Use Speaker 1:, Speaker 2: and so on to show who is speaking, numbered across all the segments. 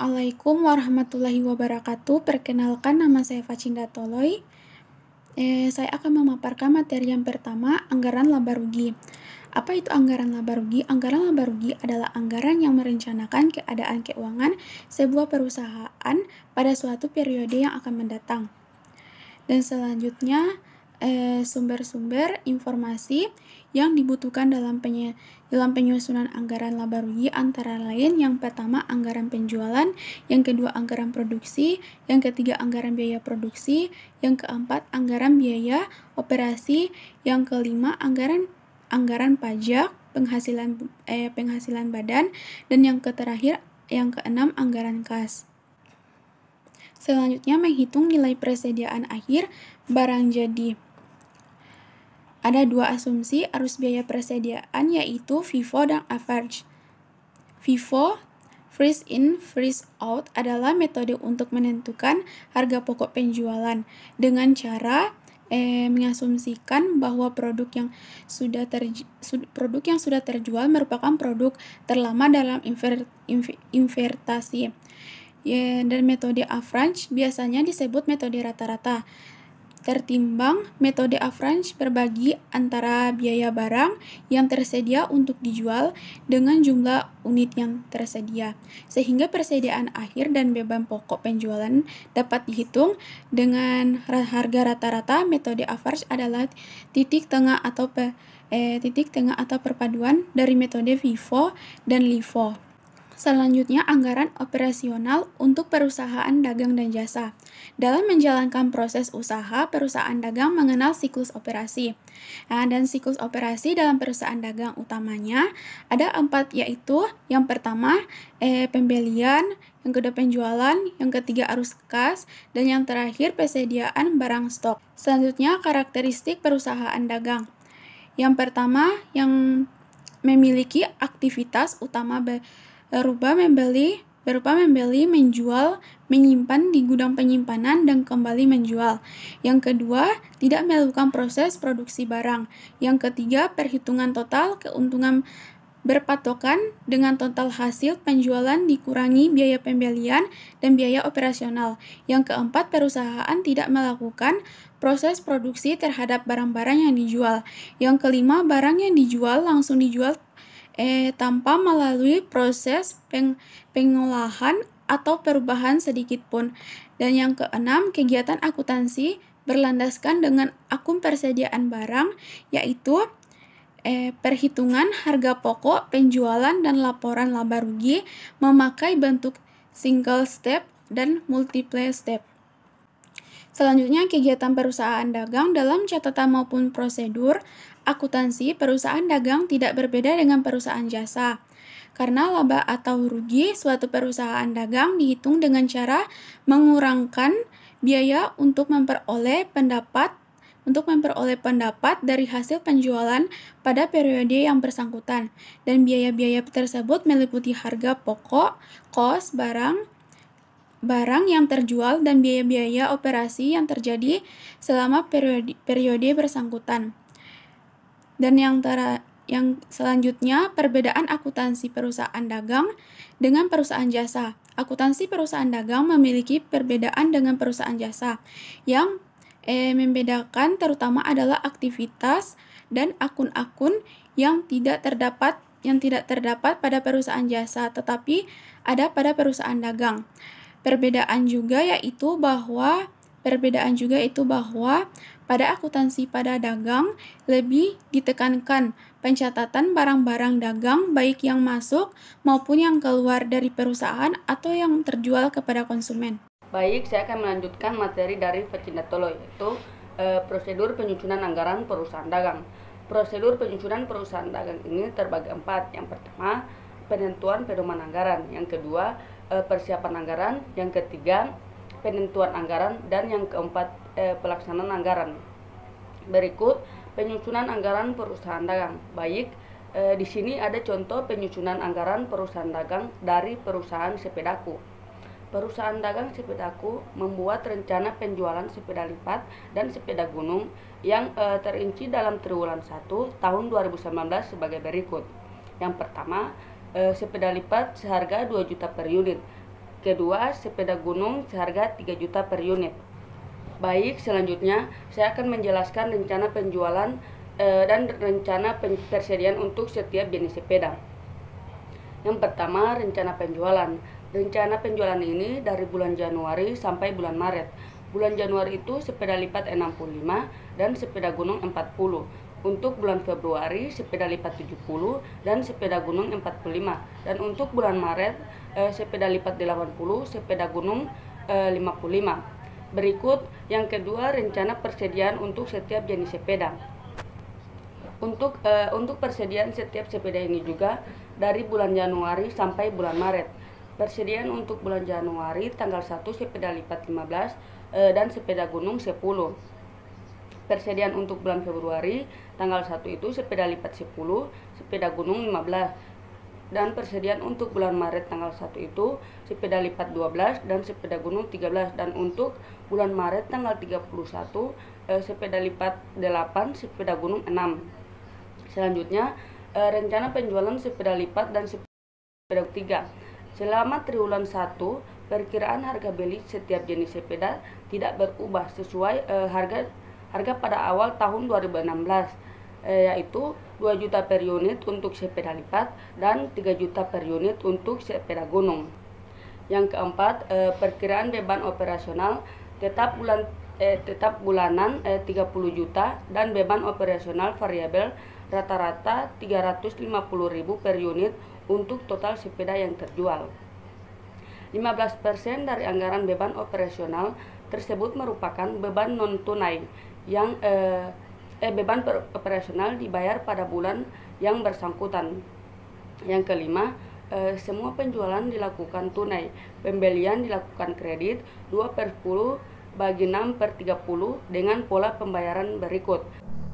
Speaker 1: Assalamualaikum warahmatullahi wabarakatuh. Perkenalkan, nama saya Facinda Toloy. Saya akan memaparkan materi yang pertama, anggaran laba rugi. Apa itu anggaran laba rugi? Anggaran laba rugi adalah anggaran yang merencanakan keadaan keuangan sebuah perusahaan pada suatu periode yang akan mendatang. Dan selanjutnya, sumber-sumber informasi yang dibutuhkan dalam penyusunan anggaran laba rugi antara lain yang pertama anggaran penjualan, yang kedua anggaran produksi, yang ketiga anggaran biaya produksi, yang keempat anggaran biaya operasi, yang kelima anggaran pajak, penghasilan badan, dan yang terakhir yang keenam anggaran kas. Selanjutnya menghitung nilai persediaan akhir barang jadi. Ada dua asumsi arus biaya persediaan yaitu FIFO dan average. FIFO, freeze in, freeze out adalah metode untuk menentukan harga pokok penjualan dengan cara mengasumsikan bahwa produk yang sudah terjual merupakan produk terlama dalam invertasi. Dan metode average biasanya disebut metode rata-rata. Tertimbang, metode average berbagi antara biaya barang yang tersedia untuk dijual dengan jumlah unit yang tersedia, sehingga persediaan akhir dan beban pokok penjualan dapat dihitung dengan harga rata-rata. Metode average adalah titik tengah atau perpaduan dari metode FIFO dan LIFO. Selanjutnya, anggaran operasional untuk perusahaan dagang dan jasa. Dalam menjalankan proses usaha, perusahaan dagang mengenal siklus operasi. Dan siklus operasi dalam perusahaan dagang utamanya ada 4, yaitu yang pertama pembelian, yang kedua penjualan, yang ketiga arus kas, dan yang terakhir persediaan barang stok. Selanjutnya, karakteristik perusahaan dagang. Yang pertama, yang memiliki aktivitas utama berupa membeli, menjual, menyimpan di gudang penyimpanan, dan kembali menjual. Yang kedua, tidak melakukan proses produksi barang. Yang ketiga, perhitungan total keuntungan berpatokan dengan total hasil penjualan dikurangi biaya pembelian dan biaya operasional. Yang keempat, perusahaan tidak melakukan proses produksi terhadap barang-barang yang dijual. Yang kelima, barang yang dijual langsung dijual tanpa melalui proses pengolahan atau perubahan sedikit pun. Dan yang keenam, kegiatan akuntansi berlandaskan dengan akun persediaan barang, yaitu perhitungan harga pokok, penjualan, dan laporan laba rugi memakai bentuk single step dan multiple step. Selanjutnya, kegiatan perusahaan dagang dalam catatan maupun prosedur akuntansi perusahaan dagang tidak berbeda dengan perusahaan jasa. Karena laba atau rugi suatu perusahaan dagang dihitung dengan cara mengurangkan biaya untuk memperoleh pendapat dari hasil penjualan pada periode yang bersangkutan, dan biaya-biaya tersebut meliputi harga pokok, kos barang yang terjual, dan biaya-biaya operasi yang terjadi selama periode bersangkutan. Dan yang selanjutnya, perbedaan akuntansi perusahaan dagang dengan perusahaan jasa. Akuntansi perusahaan dagang memiliki perbedaan dengan perusahaan jasa. Yang membedakan terutama adalah aktivitas dan akun-akun yang tidak terdapat pada perusahaan jasa, tetapi ada pada perusahaan dagang. Perbedaan juga yaitu bahwa pada akuntansi pada dagang lebih ditekankan pencatatan barang-barang dagang baik yang masuk maupun yang keluar dari perusahaan atau yang terjual kepada konsumen.
Speaker 2: Baik, saya akan melanjutkan materi dari Facinda Toloy, yaitu prosedur penyusunan anggaran perusahaan dagang. Prosedur penyusunan perusahaan dagang ini terbagi 4. Yang pertama, penentuan pedoman anggaran. Yang kedua, persiapan anggaran. Yang ketiga, penentuan anggaran. Dan yang keempat, pelaksanaan anggaran. Berikut penyusunan anggaran perusahaan dagang. Baik, di sini ada contoh penyusunan anggaran perusahaan dagang dari perusahaan sepedaku. Perusahaan dagang sepedaku membuat rencana penjualan sepeda lipat dan sepeda gunung yang terinci dalam triwulan 1 tahun 2019 sebagai berikut. Yang pertama, sepeda lipat seharga 2 juta per unit. Kedua, sepeda gunung seharga 3 juta per unit. Baik, selanjutnya saya akan menjelaskan rencana penjualan dan rencana persediaan untuk setiap jenis sepeda. Yang pertama, rencana penjualan. Rencana penjualan ini dari bulan Januari sampai bulan Maret. Bulan Januari itu sepeda lipat 65 dan sepeda gunung 40. Untuk bulan Februari sepeda lipat 70 dan sepeda gunung 45. Dan untuk bulan Maret sepeda lipat 80, sepeda gunung 55. Berikut yang kedua, rencana persediaan untuk setiap jenis sepeda. Untuk persediaan setiap sepeda ini juga dari bulan Januari sampai bulan Maret. Persediaan untuk bulan Januari tanggal 1 sepeda lipat 15 dan sepeda gunung 10. Persediaan untuk bulan Februari tanggal 1 itu sepeda lipat 10, sepeda gunung 15. Dan persediaan untuk bulan Maret tanggal 1 itu sepeda lipat 12 dan sepeda gunung 13. Dan untuk bulan Maret tanggal 31 sepeda lipat 8, sepeda gunung 6. Selanjutnya rencana penjualan sepeda lipat dan sepeda 3. Selama triwulan 1, perkiraan harga beli setiap jenis sepeda tidak berubah sesuai harga pada awal tahun 2016, yaitu 2 juta per unit untuk sepeda lipat dan 3 juta per unit untuk sepeda gunung. Yang keempat, perkiraan beban operasional tetap bulanan 30 juta dan beban operasional variabel rata-rata 350.000 per unit untuk total sepeda yang terjual. 15% dari anggaran beban operasional tersebut merupakan beban non-tunai yang beban operasional dibayar pada bulan yang bersangkutan. Yang kelima, semua penjualan dilakukan tunai, pembelian dilakukan kredit 2/10 bagi 6/30 dengan pola pembayaran berikut.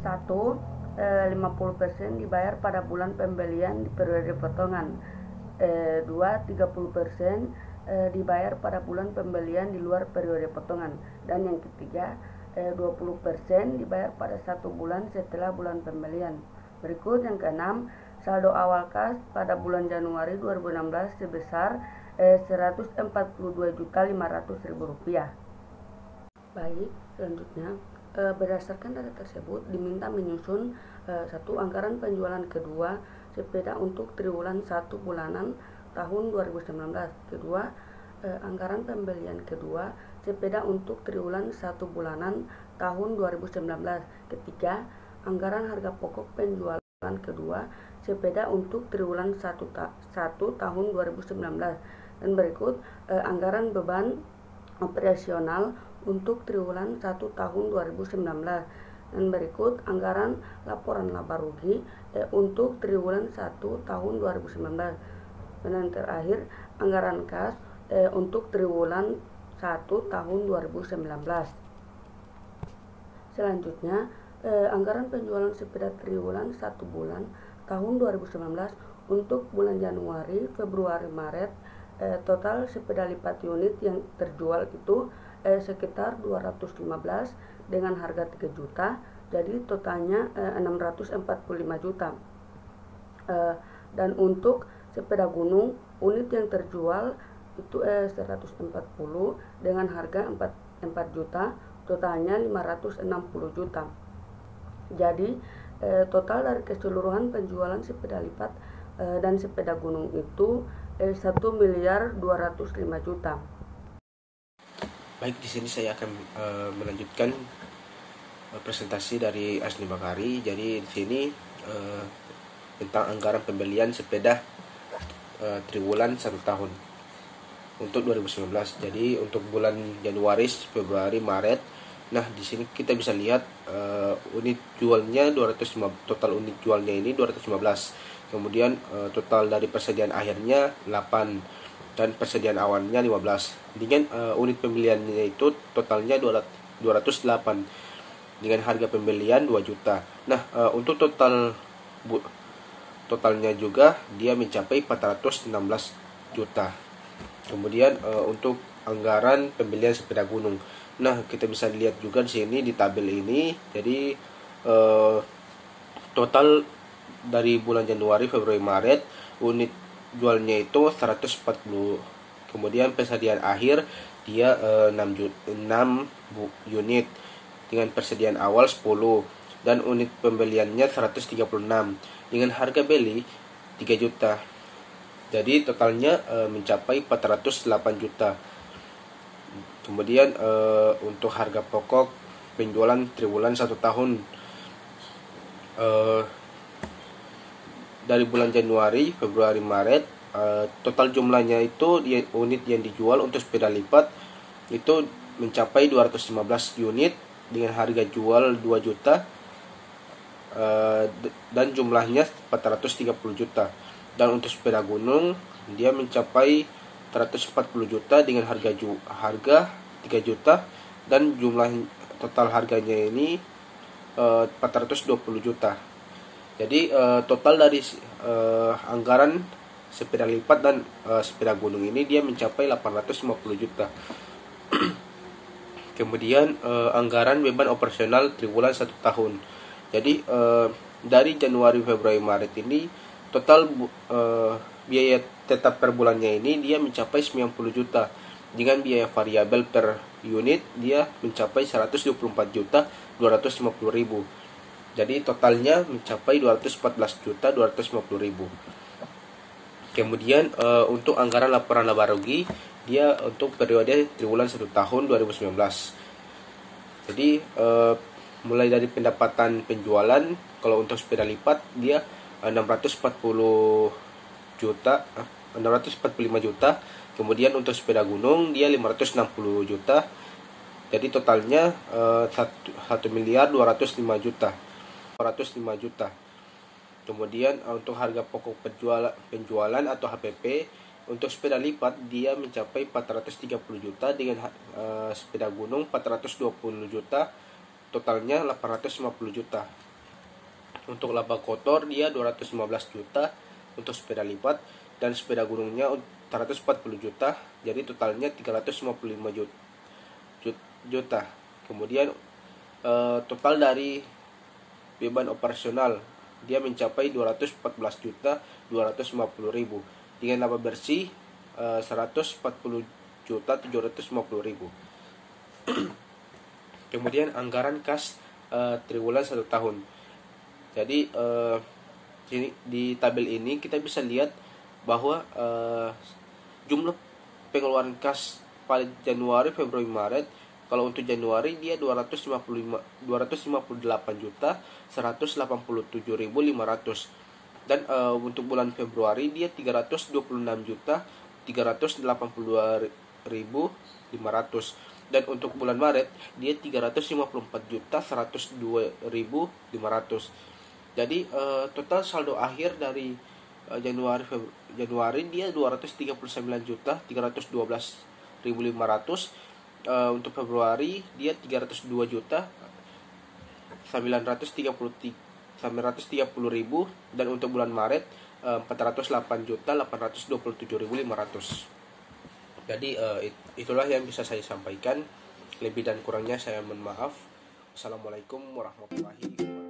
Speaker 2: 1. 50% dibayar pada bulan pembelian di periode potongan. 2. 30% dibayar pada bulan pembelian di luar periode potongan. Dan yang ketiga, 20% dibayar pada 1 bulan setelah bulan pembelian. Berikut yang keenam, saldo awal kas pada bulan Januari 2016 sebesar Rp142.500.000. Baik, selanjutnya berdasarkan data tersebut diminta menyusun 1. Anggaran penjualan kedua sepeda untuk triwulan 1 bulanan tahun 2019. Kedua, anggaran pembelian kedua sepeda untuk triwulan 1 bulanan tahun 2019. Ketiga, anggaran harga pokok penjualan kedua sepeda untuk triwulan 1 tahun 2019. Dan berikut anggaran beban operasional untuk triwulan 1 tahun 2019. Dan berikut anggaran laporan laba rugi untuk triwulan 1 tahun 2019. Dan yang terakhir, anggaran kas untuk triwulan 1 tahun 2019. Selanjutnya, anggaran penjualan sepeda triwulan 1 bulan tahun 2019 untuk bulan Januari, Februari, Maret. Total sepeda lipat unit yang terjual itu sekitar 215 dengan harga 3 juta, jadi totalnya 645 juta. Dan untuk sepeda gunung, unit yang terjual itu 140 dengan harga 4 juta, totalnya 560 juta. Jadi total dari keseluruhan penjualan sepeda lipat dan sepeda gunung itu 1.205 juta.
Speaker 3: Baik, di sini saya akan melanjutkan presentasi dari Asni Bakari. Jadi di sini tentang anggaran pembelian sepeda triwulan 1 tahun untuk 2019. Jadi untuk bulan Januari, Februari, Maret. Nah, di sini kita bisa lihat unit jualnya 215, total unit jualnya ini 215. Kemudian total dari persediaan akhirnya 8 dan persediaan awalnya 15. Dengan unit pembeliannya itu totalnya 208 dengan harga pembelian 2 juta. Nah, untuk totalnya juga dia mencapai 416 juta. Kemudian untuk anggaran pembelian sepeda gunung. Nah, kita bisa lihat juga di sini di tabel ini. Jadi total dari bulan Januari, Februari, Maret unit jualnya itu 140. Kemudian persediaan akhir dia 6 unit dengan persediaan awal 10 dan unit pembeliannya 136 dengan harga beli 3 juta. Jadi totalnya mencapai 408 juta. Kemudian untuk harga pokok penjualan triwulan 1 tahun dari bulan Januari, Februari, Maret, total jumlahnya itu unit yang dijual untuk sepeda lipat itu mencapai 215 unit dengan harga jual 2 juta dan jumlahnya 430 juta. Dan untuk sepeda gunung dia mencapai 140 juta dengan harga 3 juta dan jumlah total harganya ini 420 juta. Jadi total dari anggaran sepeda lipat dan sepeda gunung ini dia mencapai 850 juta. Kemudian anggaran beban operasional triwulan 1 tahun. Jadi dari Januari, Februari, Maret ini total biaya tetap per bulannya ini dia mencapai 90 juta. Dengan biaya variabel per unit dia mencapai 124 juta 250 ribu. Jadi totalnya mencapai 214 juta 250 ribu. Kemudian untuk anggaran laporan laba rugi dia untuk periode triwulan 1 tahun 2019. Jadi mulai dari pendapatan penjualan, kalau untuk sepeda lipat dia 645 juta. Kemudian untuk sepeda gunung dia 560 juta. Jadi totalnya 1.205 juta. Kemudian untuk harga pokok penjualan atau HPP untuk sepeda lipat dia mencapai 430 juta dengan sepeda gunung 420 juta. Totalnya 850 juta. Untuk laba kotor dia 215 juta untuk sepeda lipat dan sepeda gunungnya 140 juta. Jadi totalnya 355 juta. Kemudian total dari beban operasional dia mencapai 214 juta 250 ribu dengan laba bersih 140 juta 750 ribu. Kemudian anggaran kas triwulan 1 tahun. Jadi di tabel ini kita bisa lihat bahwa jumlah pengeluaran kas pada Januari, Februari, Maret. Kalau untuk Januari dia 258 juta 187.500 dan untuk bulan Februari dia 326 juta 382.500 dan untuk bulan Maret dia 354 juta 102.500. Jadi total saldo akhir dari Januari dia 239 juta 312.500. Untuk Februari dia 302 juta 930.000 dan untuk bulan Maret 408 juta 827.500. Jadi itulah yang bisa saya sampaikan. Lebih dan kurangnya saya mohon maaf. Assalamualaikum warahmatullahi wabarakatuh.